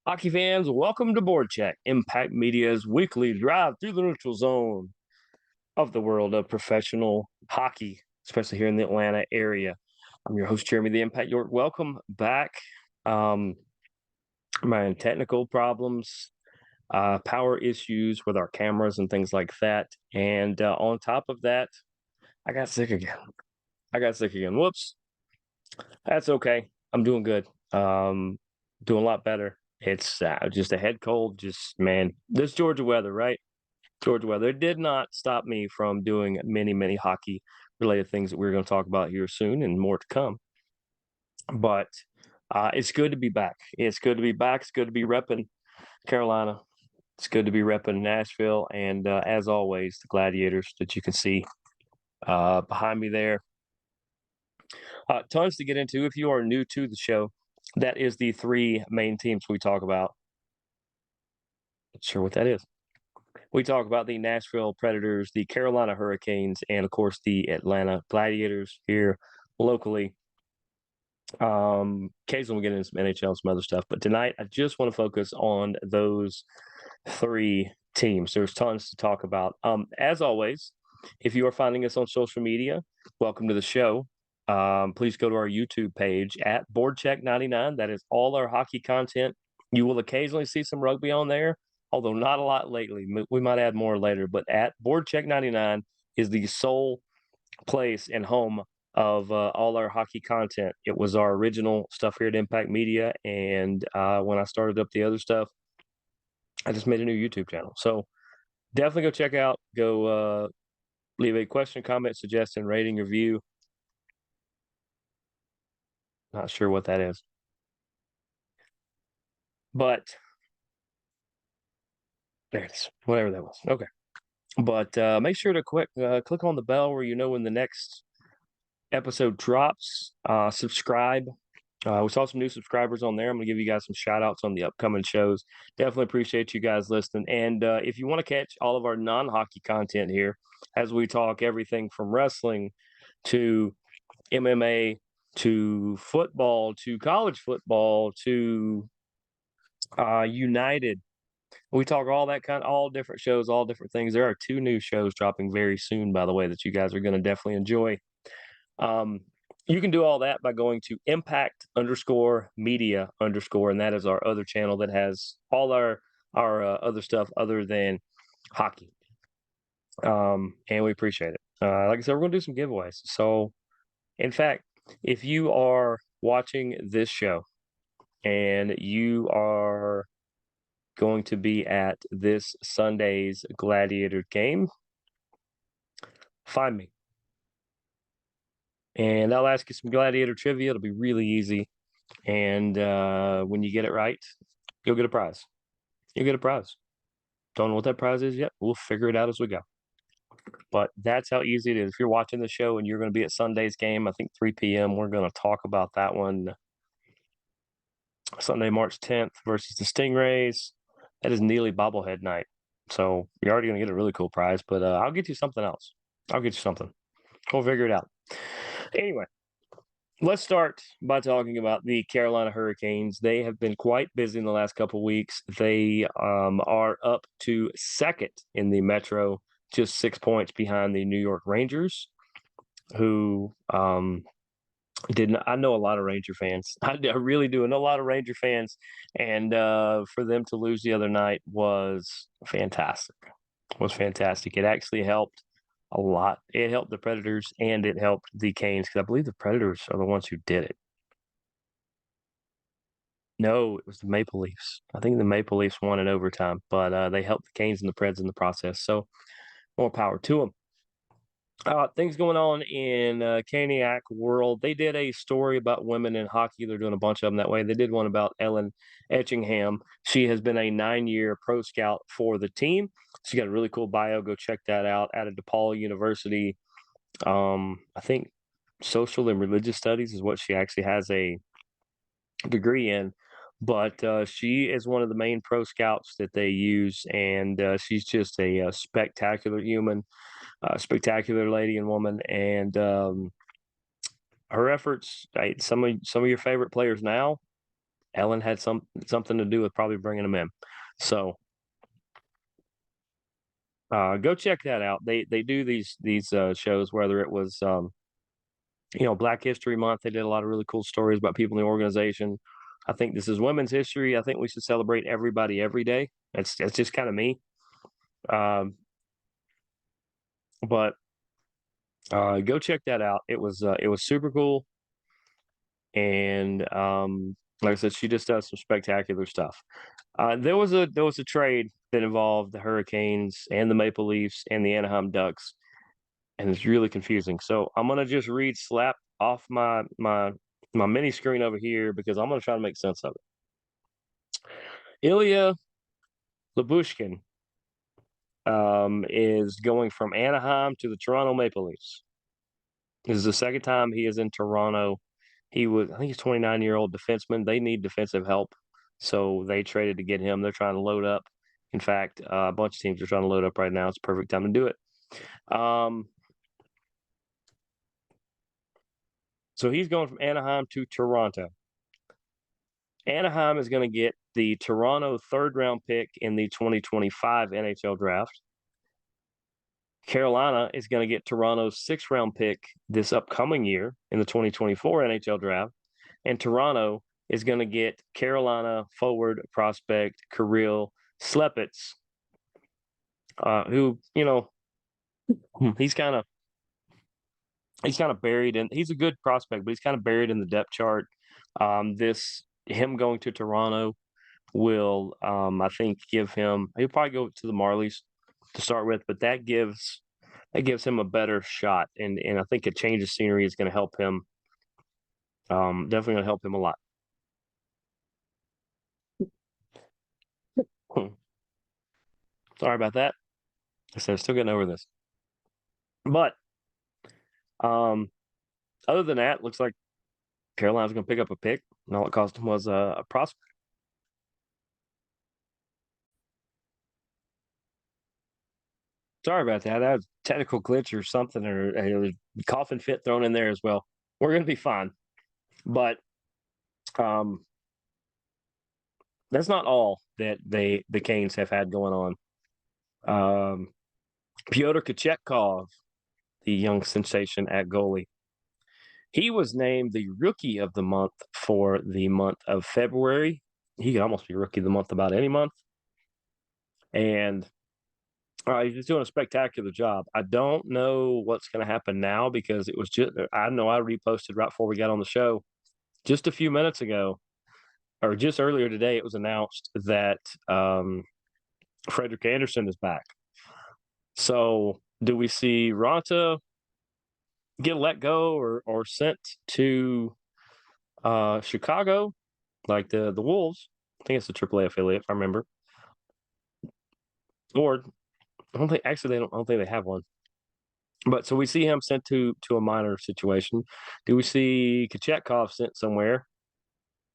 Hockey fans, welcome to BoardCheck, Impact Media's weekly drive through the neutral zone of the world of professional hockey, especially here in the Atlanta area. I'm your host, Jeremy the Impact York. Welcome back. Um, Man, technical problems, power issues with our cameras and things like that. And on top of that, I got sick again. Whoops. That's okay. I'm doing good. Doing a lot better. It's just a head cold. Just man, this Georgia weather, right? Georgia weather. It did not stop me from doing many hockey related things that we're going to talk about here soon and more to come. But it's good to be back. It's good to be back. It's good to be repping Carolina. It's good to be repping Nashville. And as always, the Gladiators that you can see behind me there. Tons to get into. If you are new to the show, that is the three main teams we talk about. Not sure what that is. We talk about the Nashville Predators, the Carolina Hurricanes, and of course the Atlanta Gladiators here locally. Occasionally we get into some NHL and some other stuff, but tonight I just want to focus on those three teams. There's tons to talk about. As always, if you are finding us on social media, welcome to the show. Please go to our YouTube page at BoardCheck99. That is all our hockey content. You will occasionally see some rugby on there, although not a lot lately. We might add more later, but at BoardCheck99 is the sole place and home of all our hockey content. It was our original stuff here at Impact Media, and when I started up the other stuff, I just made a new YouTube channel. So definitely go check out, leave a question, comment, suggestion, rating, review. Not sure what that is. But there it is, whatever that was. Okay. But make sure to click on the bell where you know when the next episode drops. Subscribe. We saw some new subscribers on there. I'm going to give you guys some shout outs on the upcoming shows. Definitely appreciate you guys listening. And if you want to catch all of our non-hockey content here, as we talk everything from wrestling to MMA to football to college football to United, we talk all different shows, all different things. There are two new shows dropping very soon, by the way, that you guys are going to definitely enjoy. You can do all that by going to impact_media_, and that is our other channel that has all our other stuff other than hockey. And we appreciate it. Like I said, we're going to do some giveaways. So, in fact, if you are watching this show and you are going to be at this Sunday's Gladiator game, find me. And I'll ask you some Gladiator trivia. It'll be really easy. And when you get it right, you'll get a prize. You'll get a prize. Don't know what that prize is yet. We'll figure it out as we go. But that's how easy it is. If you're watching the show and you're going to be at Sunday's game, I think 3 p.m., we're going to talk about that one. Sunday, March 10th versus the Stingrays. That is Neely bobblehead night. So you're already going to get a really cool prize, but I'll get you something else. I'll get you something. We'll figure it out. Anyway, let's start by talking about the Carolina Hurricanes. They have been quite busy in the last couple of weeks. They are up to second in the Metro, just 6 points behind the New York Rangers, who I know a lot of Ranger fans. I really do. I know a lot of Ranger fans. And for them to lose the other night was fantastic. It actually helped a lot. It helped the Predators and it helped the Canes because I believe the Predators are the ones who did it. No, it was the Maple Leafs. I think the Maple Leafs won in overtime, but they helped the Canes and the Preds in the process. So more power to them. Things going on in Caniac world. They did a story about women in hockey. They're doing a bunch of them that way. They did one about Ellen Etchingham. She has been a 9-year pro scout for the team. She got a really cool bio. Go check that out. Out of DePaul University. I think social and religious studies is what she actually has a degree in. But she is one of the main pro scouts that they use, and she's just a spectacular human. Spectacular lady and woman, and her efforts. Some of your favorite players now Ellen had something to do with probably bringing him in. So go check that out. They do these shows, whether it was Black History Month. They did a lot of really cool stories about people in the organization. I think this is Women's History. I think we should celebrate everybody every day. That's just kind of me. But go check that out. It was super cool, and like I said, she just does some spectacular stuff. There was a trade that involved the Hurricanes and the Maple Leafs and the Anaheim Ducks, and it's really confusing. So I'm gonna just read slap off my mini screen over here because I'm gonna try to make sense of it. Ilya Labushkin is going from Anaheim to the Toronto Maple Leafs. This is the second time he is in Toronto. I think he's 29-year-old defenseman. They need defensive help, so they traded to get him. They're trying to load up. In fact, a bunch of teams are trying to load up right now. It's a perfect time to do it. So he's going from Anaheim to Toronto. Anaheim is going to get the Toronto third-round pick in the 2025 NHL draft. Carolina is going to get Toronto's sixth-round pick this upcoming year in the 2024 NHL draft. And Toronto is going to get Carolina forward prospect Kirill Slepets, who, he's kind of buried in. He's a good prospect, but he's kind of buried in the depth chart. Him going to Toronto will, I think, give him. He'll probably go to the Marlies to start with, but that gives him a better shot, and I think a change of scenery is going to help him. Definitely going to help him a lot. Sorry about that. I said, still getting over this. But other than that, looks like Carolina's going to pick up a pick, and all it cost him was a prospect. Sorry about that. That was a technical glitch or something, or a coughing fit thrown in there as well. We're going to be fine. But that's not all that the Canes have had going on. Pyotr Kochetkov, the young sensation at goalie, he was named the Rookie of the Month for the month of February. He could almost be Rookie of the Month about any month. And he's just doing a spectacular job. I don't know what's going to happen now because it was just – I know I reposted right before we got on the show just a few minutes ago, or just earlier today, it was announced that Frederik Andersen is back. So do we see Ronta get let go or sent to Chicago, like the Wolves? I think it's the AAA affiliate, if I remember. Or I don't think actually I don't think they have one. But so we see him sent to a minor situation. Do we see Kochetkov sent somewhere?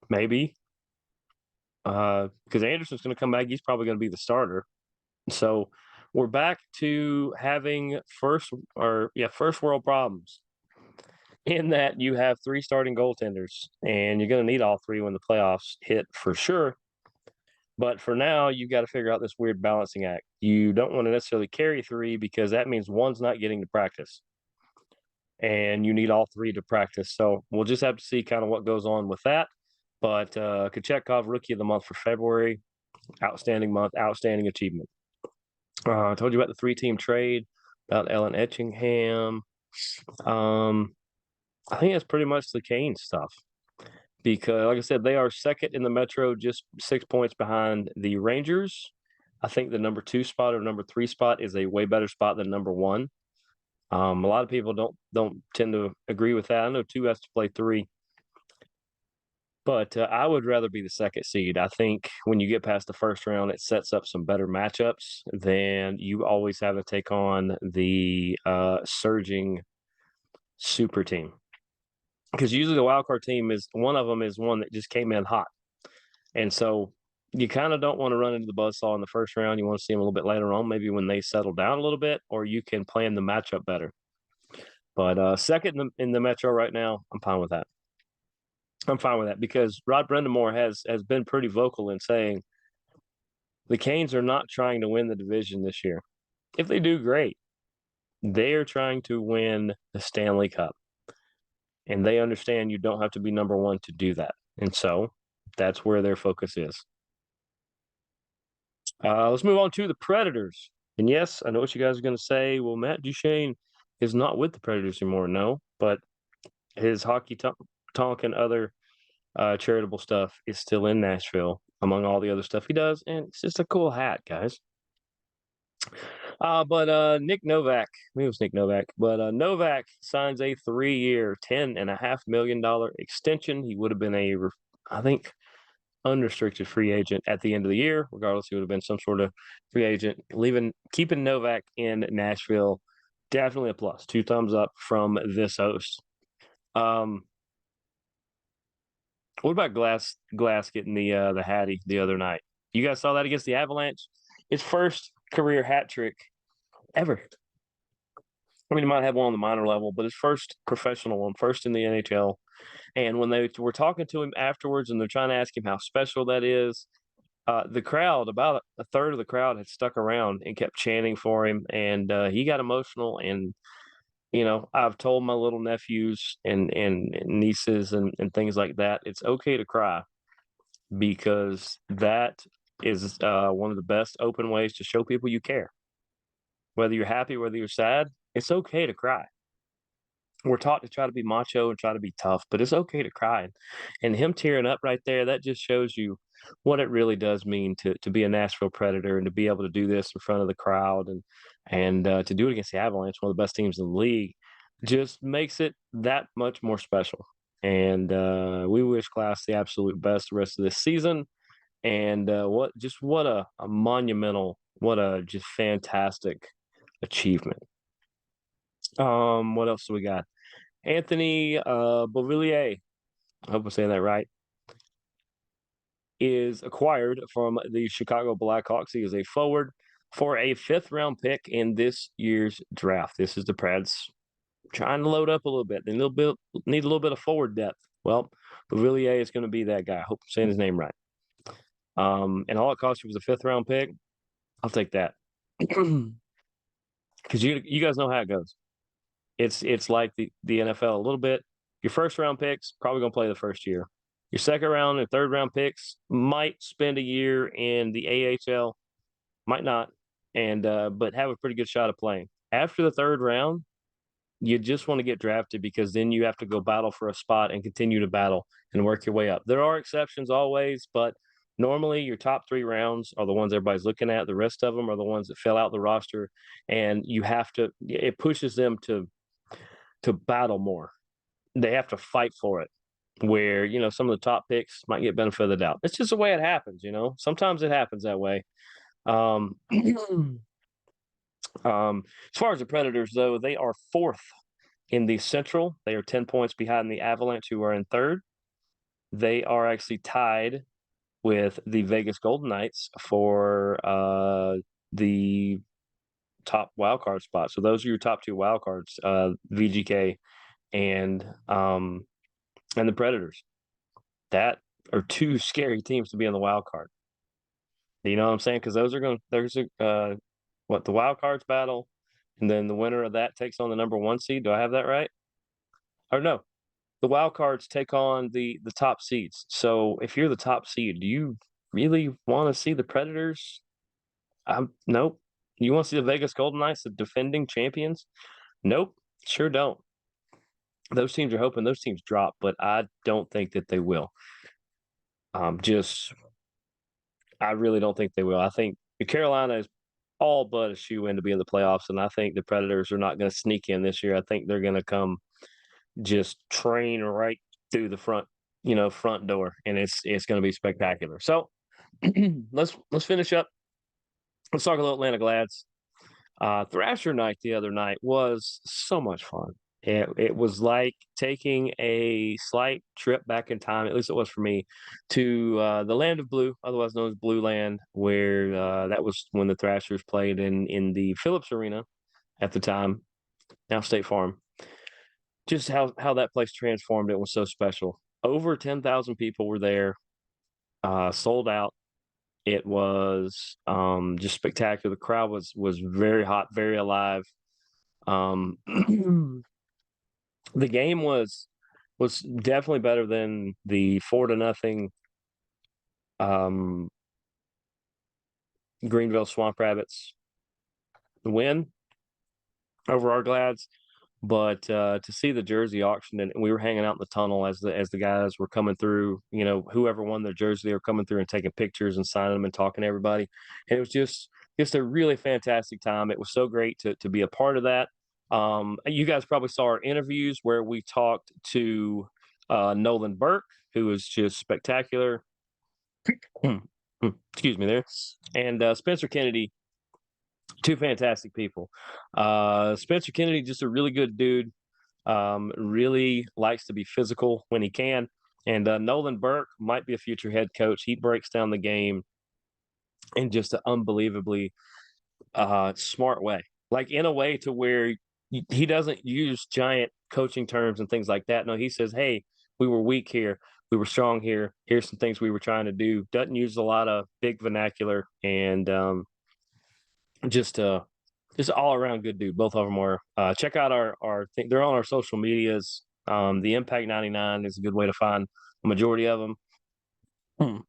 Maybe. Because Anderson's going to come back. He's probably going to be the starter. So we're back to having first world problems in that you have three starting goaltenders, and you're going to need all three when the playoffs hit for sure. But for now, you've got to figure out this weird balancing act. You don't want to necessarily carry three because that means one's not getting to practice. And you need all three to practice. So we'll just have to see kind of what goes on with that. But Kochetkov, Rookie of the Month for February. Outstanding month, outstanding achievement. I told you about the three-team trade, about Ellen Etchingham. I think that's pretty much the Kane stuff. Because, like I said, they are second in the Metro, just 6 points behind the Rangers. I think the number 2 spot or number 3 spot is a way better spot than number 1. A lot of people don't tend to agree with that. I know 2 has to play 3. But I would rather be the second seed. I think when you get past the first round, it sets up some better matchups than you always have to take on the surging super team. Because usually the wild card team is one that just came in hot. And so you kind of don't want to run into the buzzsaw in the first round. You want to see them a little bit later on, maybe when they settle down a little bit, or you can plan the matchup better. But second in the Metro right now, I'm fine with that. I'm fine with that because Rod Brindamore has been pretty vocal in saying the Canes are not trying to win the division this year. If they do, great. They are trying to win the Stanley Cup, and they understand you don't have to be number one to do that. And so that's where their focus is. Let's move on to the Predators. And yes, I know what you guys are going to say. Well, Matt Duchene is not with the Predators anymore. No, but his hockey talk and other charitable stuff is still in Nashville, among all the other stuff he does. And it's just a cool hat, guys. But Nick Novak, maybe it was Nick Novak, but Novak signs a 3-year, $10.5 million extension. He would have been I think, unrestricted free agent at the end of the year. Regardless, he would have been some sort of free agent. Keeping Novak in Nashville, definitely a plus. 2 thumbs up from this host. What about Glass getting the Hattie the other night? You guys saw that against the Avalanche? His first career hat trick ever. I mean, he might have one on the minor level, but his first professional one, first in the NHL. And when they were talking to him afterwards and they're trying to ask him how special that is, the crowd, about a third of the crowd, had stuck around and kept chanting for him. And he got emotional. And, I've told my little nephews and nieces and things like that, it's okay to cry because that is one of the best open ways to show people you care. Whether you're happy, whether you're sad, it's okay to cry. We're taught to try to be macho and try to be tough, but it's okay to cry. And him tearing up right there, that just shows you what it really does mean to be a Nashville Predator and to be able to do this in front of the crowd and to do it against the Avalanche, one of the best teams in the league, just makes it that much more special. And we wish Glass the absolute best the rest of this season. And what a monumental, what a just fantastic achievement. What else do we got? Anthony Beauvillier, I hope I'm saying that right, is acquired from the Chicago Blackhawks. He is a forward for a 5th-round pick in this year's draft. This is the Preds trying to load up a little bit. They need a little bit of forward depth. Well, Beauvillier is going to be that guy. I hope I'm saying his name right. And all it cost you was a 5th-round pick. I'll take that because you guys know how it goes. It's like the NFL a little bit. Your 1st-round picks probably going to play the first year. Your 2nd-round and 3rd-round picks might spend a year in the AHL, might not, and but have a pretty good shot of playing. After the 3rd round, you just want to get drafted because then you have to go battle for a spot and continue to battle and work your way up. There are exceptions always, but normally your top 3 rounds are the ones everybody's looking at. The rest of them are the ones that fill out the roster, and it pushes them to battle more. They have to fight for it, where some of the top picks might get benefit of the doubt. It's just the way it happens. Sometimes it happens that way. As far as the Predators, though, they are 4th in the Central. They are 10 points behind the Avalanche, who are in 3rd. They are actually tied with the Vegas Golden Knights for the top wildcard spot. So those are your top 2 wildcards, VGK and the Predators. That are 2 scary teams to be on the wild card. You know what I'm saying? Because there's the wild cards battle, and then the winner of that takes on the number 1 seed. Do I have that right? Or no, the wild cards take on the top seeds. So if you're the top seed, do you really want to see the Predators? Nope. You want to see the Vegas Golden Knights, the defending champions? Nope, sure don't. Those teams are hoping those teams drop, but I don't think that they will. I really don't think they will. I think Carolina is all but a shoe-in to be in the playoffs, and I think the Predators are not going to sneak in this year. I think they're going to come just train right through the front door, and it's going to be spectacular. So let's finish up. Let's talk a little Atlanta Glads. Thrasher night the other night was so much fun. It was like taking a slight trip back in time, at least it was for me, to the land of blue, otherwise known as Blue Land, where that was when the Thrashers played in the Phillips Arena at the time, now State Farm. Just how that place transformed, it was so special. over 10,000 people were there, sold out. It was just spectacular. The crowd was very hot, very alive. Um, the game was definitely better than the 4-0 um, Greenville Swamp Rabbits win over our Glads. But to see the jersey auction, and we were hanging out in the tunnel as the guys were coming through, whoever won their jersey, they were coming through and taking pictures and signing them and talking to everybody. And it was just a really fantastic time. It was so great to be a part of that. You guys probably saw our interviews where we talked to Nolan Burke, who was just spectacular. Excuse me there. And Spencer Kennedy, two fantastic people. Spencer Kennedy, just a really good dude. Really likes to be physical when he can. And Nolan Burke might be a future head coach. He breaks down the game in just an unbelievably smart way, like in a way to where he doesn't use giant coaching terms and things like that. No, he says, "Hey, we were weak here. We were strong here. Here's some things we were trying to do." Doesn't use a lot of big vernacular, and just just all around good dude. Both of them are. Check out our thing. They're on our social medias. The Impact 99 is a good way to find the majority of them.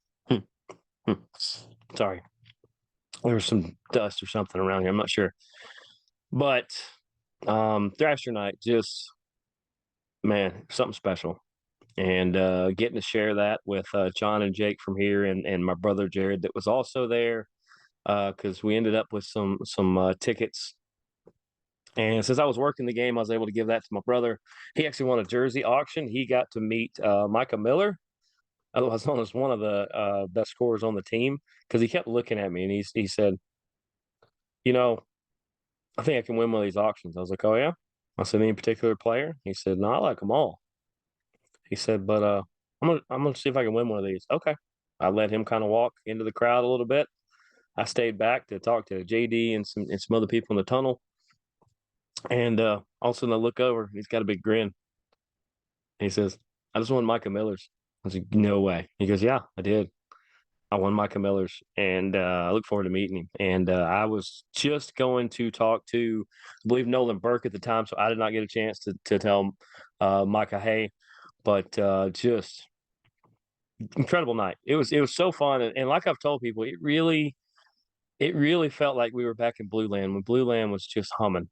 Sorry, there was some dust or something around here. I'm not sure, but Thrasher night, just man, something special. And getting to share that with John and Jake from here, and my brother Jared that was also there, because we ended up with some tickets. And since I was working the game, I was able to give that to my brother. He actually won a jersey auction. He got to meet Micah Miller, otherwise known as one of the best scorers on the team, because he kept looking at me and he said, you know, I think I can win one of these auctions. I was like, oh yeah. I said, any particular player? He said, no, I like them all. He said, but I'm gonna see if I can win one of these. Okay. I let him kind of walk into the crowd a little bit. I stayed back to talk to JD and some other people in the tunnel. And all of a sudden I look over, he's got a big grin. He says, I just won Micah Miller's. I was like, no way. He goes, yeah, I did. I won Micah Miller's, and I look forward to meeting him. And I was just going to talk to, I believe, Nolan Burke at the time, so I did not get a chance to tell Micah, hey, but just incredible night. It was so fun, and like I've told people, it really felt like we were back in Blue Land when Blue Land was just humming.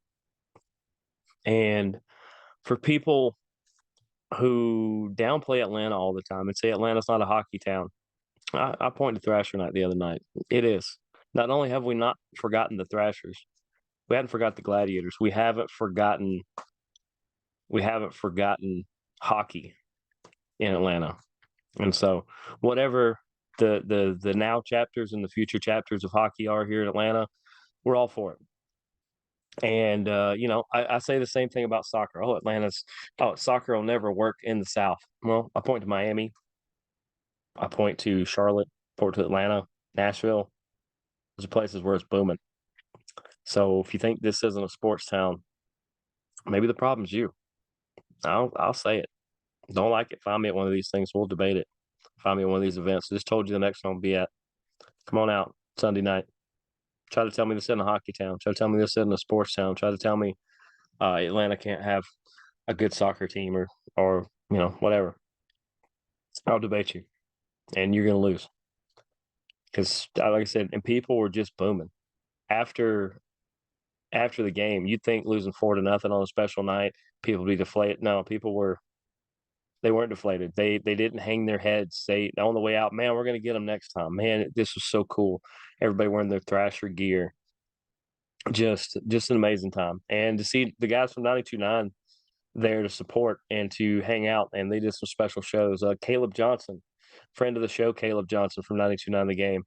And for people who downplay Atlanta all the time and say Atlanta's not a hockey town, I pointed to Thrasher night the other night. It is. Not only have we not forgotten the Thrashers, we hadn't forgot the Gladiators. We haven't forgotten hockey in Atlanta. And so whatever the now chapters and the future chapters of hockey are here in Atlanta, we're all for it. And I say the same thing about soccer. Soccer will never work in the South. Well, I point to Miami, I point to Charlotte, point to Atlanta, Nashville. Those are places where it's booming. So if you think this isn't a sports town, maybe the problem's you. I'll say it. Don't like it? Find me at one of these things. We'll debate it. Find me at one of these events. Just told you the next one will be at. Come on out Sunday night. Try to tell me this isn't a hockey town. Try to tell me this isn't a sports town. Try to tell me Atlanta can't have a good soccer team or whatever. I'll debate you, and you're gonna lose because, like I said, and people were just booming after the game. You'd think losing 4-0 on a special night, people would be deflated. No, they weren't deflated. They didn't hang their heads. They on the way out, man, we're gonna get them next time. Man, this was so cool. Everybody wearing their Thrasher gear. Just an amazing time. And to see the guys from 92.9 there to support and to hang out, and they did some special shows. Caleb Johnson, friend of the show, Caleb Johnson from 92.9 The Game.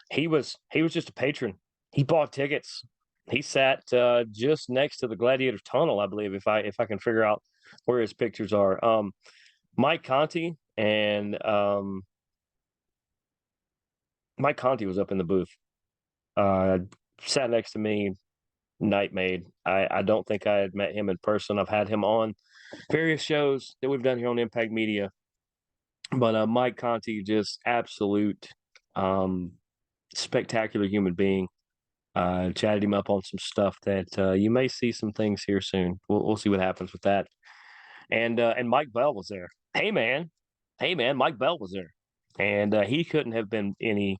He was just a patron. He bought tickets. He sat just next to the Gladiators tunnel, I believe, if I can figure out where his pictures are. Mike Conti and Mike Conti was up in the booth. Sat next to me, night made. I don't think I had met him in person. I've had him on various shows that we've done here on Impact Media. But Mike Conti, just absolute um, spectacular human being. Chatted him up on some stuff that you may see some things here soon. We'll see what happens with that. And Mike Bell was there. Hey man, Mike Bell was there, and he couldn't have been any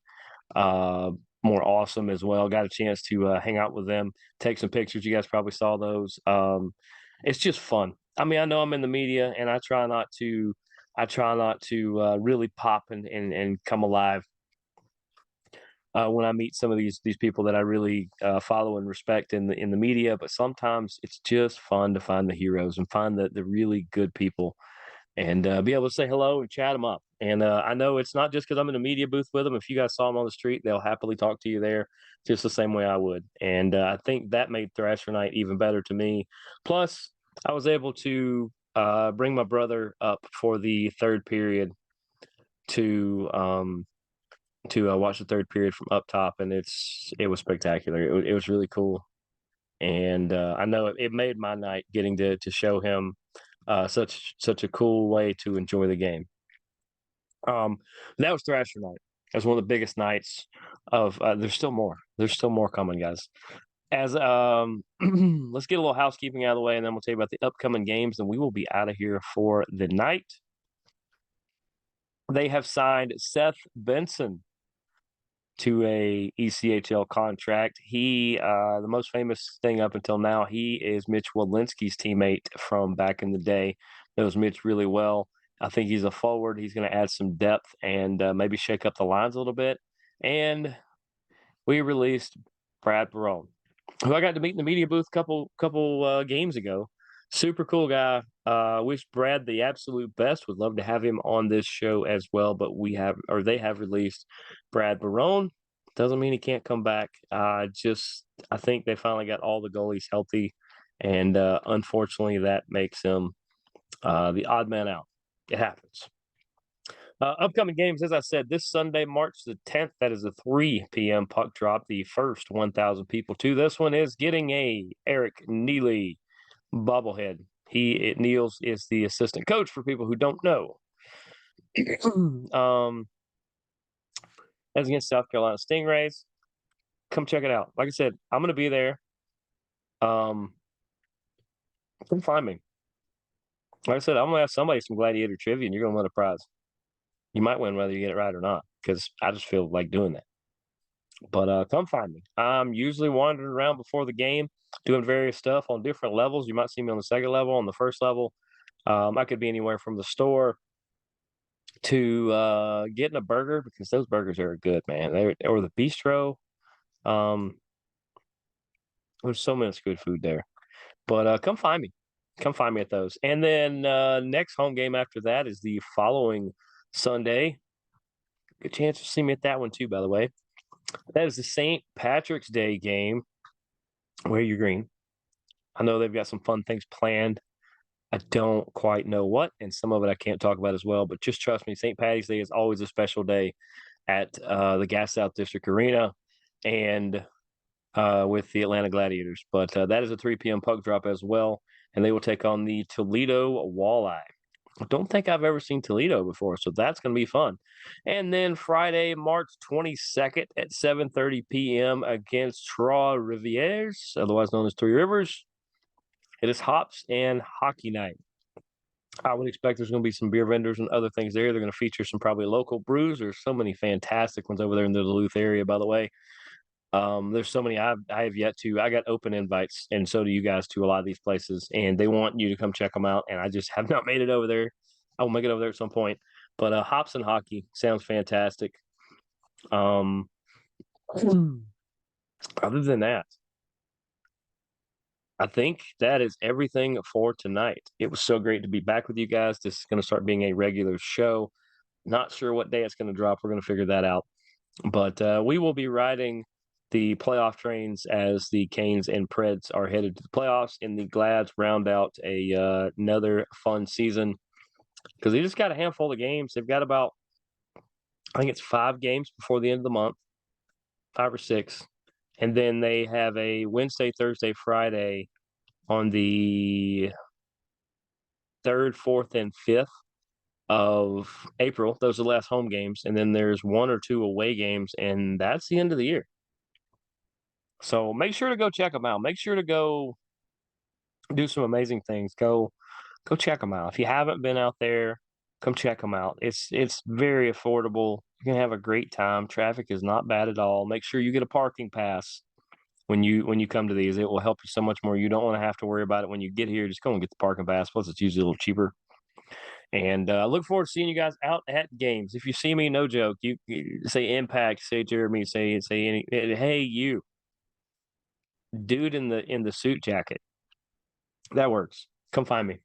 uh, more awesome as well. Got a chance to hang out with them, take some pictures. You guys probably saw those. It's just fun. I mean, I know I'm in the media, and I try not to really pop and come alive when I meet some of these people that I really follow and respect in the media. But sometimes it's just fun to find the heroes and find the really good people and be able to say hello and chat them up. And I know it's not just because I'm in a media booth with them. If you guys saw them on the street, they'll happily talk to you there, just the same way I would. And I think that made Thrasher Night even better to me. Plus, I was able to bring my brother up for the third period to watch the third period from up top, and it was spectacular. It was really cool, and I know it made my night getting to show him such a cool way to enjoy the game. Um, that was Thrasher night. That was one of the biggest nights of. There's still more. There's still more coming, guys. As let's get a little housekeeping out of the way, and then we'll tell you about the upcoming games, and we will be out of here for the night. They have signed Seth Benson to a ECHL contract. He, the most famous thing up until now, he is Mitch Walensky's teammate from back in the day. Knows Mitch really well. I think he's a forward. He's going to add some depth and maybe shake up the lines a little bit. And we released Brad Barone, who I got to meet in the media booth a couple games ago. Super cool guy. Wish Brad the absolute best. Would love to have him on this show as well. But they have released Brad Barone. Doesn't mean he can't come back. I think they finally got all the goalies healthy, and unfortunately, that makes him the odd man out. It happens. Upcoming games, as I said, this Sunday, March the 10th, that is a 3 p.m. puck drop, the first 1,000 people to this one is getting a Eric Neely bobblehead. Niels is the assistant coach for people who don't know. As against South Carolina Stingrays. Come check it out. Like I said, I'm going to be there. Come find me. Like I said, I'm going to ask somebody some Gladiator trivia, and you're going to win a prize. You might win whether you get it right or not, because I just feel like doing that. But come find me. I'm usually wandering around before the game, doing various stuff on different levels. You might see me on the second level, on the first level. I could be anywhere from the store to getting a burger, because those burgers are good, man. Or the bistro. Um, there's so much good food there. But come find me. Come find me at those. And then next home game after that is the following Sunday. Good chance to see me at that one too, by the way. That is the St. Patrick's Day game. Wear your green. I know they've got some fun things planned. I don't quite know what, and some of it I can't talk about as well. But just trust me, St. Patty's Day is always a special day at the Gas South District Arena and with the Atlanta Gladiators. But that is a 3 p.m. puck drop as well, and they will take on the Toledo Walleye. I don't think I've ever seen Toledo before, so that's going to be fun. And then Friday, March 22nd at 7:30 p.m. against Trois Rivières, otherwise known as Three Rivers. It is hops and hockey night. I would expect there's going to be some beer vendors and other things there. They're going to feature some probably local brews. There's so many fantastic ones over there in the Duluth area, by the way. There's so many I have yet to. I got open invites, and so do you guys to a lot of these places, and they want you to come check them out. And I just have not made it over there. I will make it over there at some point. But hops and hockey sounds fantastic. Other than that, I think that is everything for tonight. It was so great to be back with you guys. This is going to start being a regular show. Not sure what day it's going to drop. We're going to figure that out. But we will be riding the playoff trains as the Canes and Preds are headed to the playoffs, and the Glads round out another fun season because they just got a handful of games. They've got about, I think it's 5 games before the end of the month, 5 or 6. And then they have a Wednesday, Thursday, Friday on the 3rd, 4th, and 5th. of April. Those are the last home games, and then there's 1 or 2 away games, and that's the end of the year. So make sure to go check them out. Make sure to go do some amazing things. Go check them out. If you haven't been out there, come check them out. It's very affordable. You can have a great time. Traffic is not bad at all. Make sure you get a parking pass when you come to these. It will help you so much more. You don't want to have to worry about it when you get here. Just go and get the parking pass. Plus, it's usually a little cheaper. And I look forward to seeing you guys out at games. If you see me, no joke, you say Impact, say Jeremy, say any. Hey, you dude in the suit jacket. That works. Come find me.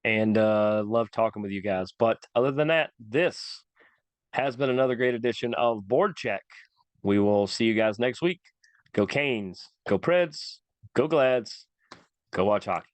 And love talking with you guys. But other than that, this has been another great edition of BoardCheck. We will see you guys next week. Go Canes, go Preds, go Glads, go watch hockey.